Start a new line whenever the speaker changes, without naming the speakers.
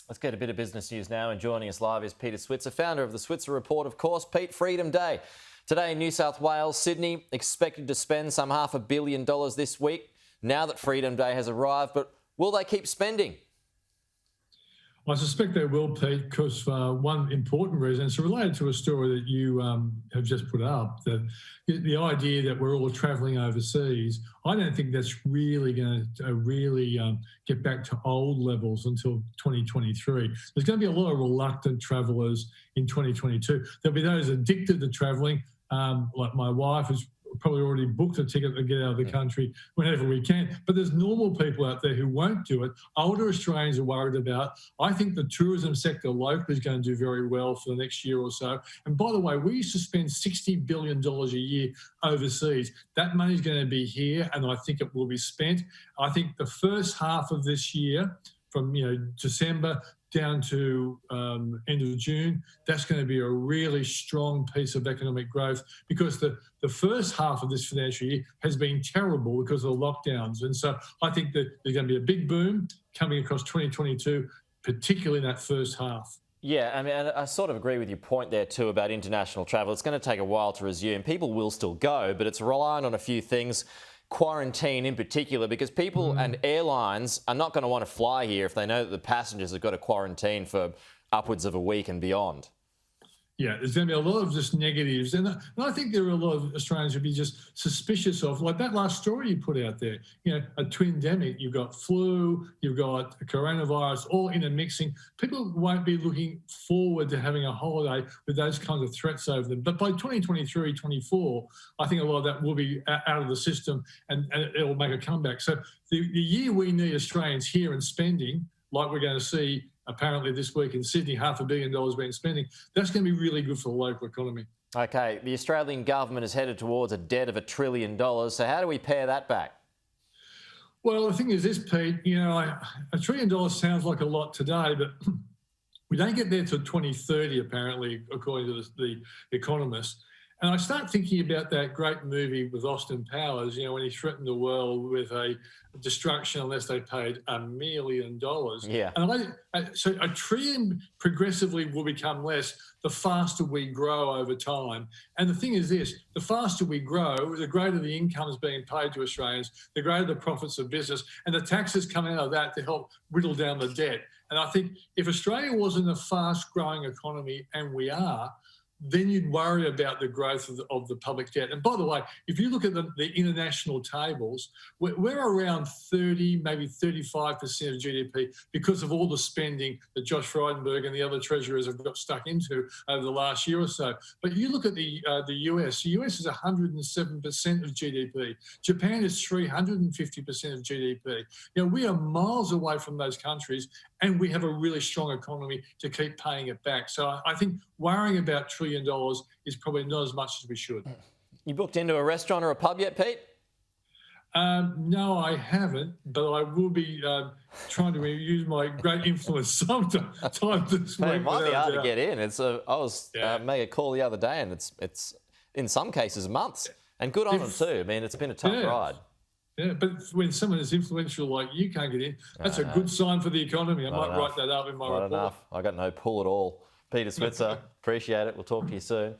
Let's get a bit of business news now, and joining us live is Peter Switzer, founder of the Switzer Report, of course. Pete, Freedom Day. Today in New South Wales, Sydney, expected to spend some $500 million this week, now that Freedom Day has arrived, but will they keep spending?
I suspect they will, Pete, because one important reason, it's related to a story that you have just put up, that the idea that we're all travelling overseas, I don't think that's really going to get back to old levels until 2023. There's going to be a lot of reluctant travellers in 2022. There'll be those addicted to travelling, like my wife, who's probably already booked a ticket to get out of the country whenever we can. But there's normal people out there who won't do it. Older Australians are worried about. I think the tourism sector locally is going to do very well for the next year or so. And by the way, we used to spend $60 billion a year overseas. That money's going to be here, and I think it will be spent. I think the first half of this year, from December down to end of June, that's going to be a really strong piece of economic growth, because the first half of this financial year has been terrible because of the lockdowns. And so I think that there's going to be a big boom coming across 2022, particularly in that first half.
Yeah, I mean, and I sort of agree with your point there too about international travel. It's going to take a while to resume. People will still go, but it's relying on a few things. Quarantine in particular, because people and airlines are not going to want to fly here if they know that the passengers have got to quarantine for upwards of a week and beyond.
Yeah, there's going to be a lot of just negatives. And I think there are a lot of Australians who'd be just suspicious of, like that last story you put out there, a twindemic. You've got flu, you've got coronavirus, all intermixing. People won't be looking forward to having a holiday with those kinds of threats over them. But by 2023, 24, I think a lot of that will be out of the system, and it will make a comeback. So the year we need Australians here and spending, like we're going to see apparently this week in Sydney, $500 million being spending, that's going to be really good for the local economy.
Okay, the Australian government is headed towards a debt of $1 trillion. So how do we pare that back?
Well, the thing is this, Pete, $1 trillion sounds like a lot today, but we don't get there till 2030, apparently, according to the Economist. And I start thinking about that great movie with Austin Powers, when he threatened the world with a destruction unless they paid $1 million.
Yeah.
And so $1 trillion progressively will become less the faster we grow over time. And the thing is this, the faster we grow, the greater the incomes being paid to Australians, the greater the profits of business, and the taxes come out of that to help whittle down the debt. And I think if Australia wasn't a fast-growing economy, and we are, then you'd worry about the growth of the public debt. And by the way, if you look at the international tables, we're around 30, maybe 35% of GDP because of all the spending that Josh Frydenberg and the other treasurers have got stuck into over the last year or so. But you look at the US. The US is 107% of GDP. Japan is 350% of GDP. We are miles away from those countries, and we have a really strong economy to keep paying it back. So I think worrying about $1 trillion is probably not as much as we should.
You booked into a restaurant or a pub yet, Pete?
No, I haven't, but I will be trying to use my great influence sometime this week.
It might be hard to get in. I was made a call the other day, and it's in some cases months. And good on them too. I mean, it's been a tough ride.
Yeah, but when someone as influential like you can't get in, that's a good sign for the economy. I might write that up in my report.
Not enough. I got no pull at all. Peter Switzer, appreciate it. We'll talk to you soon.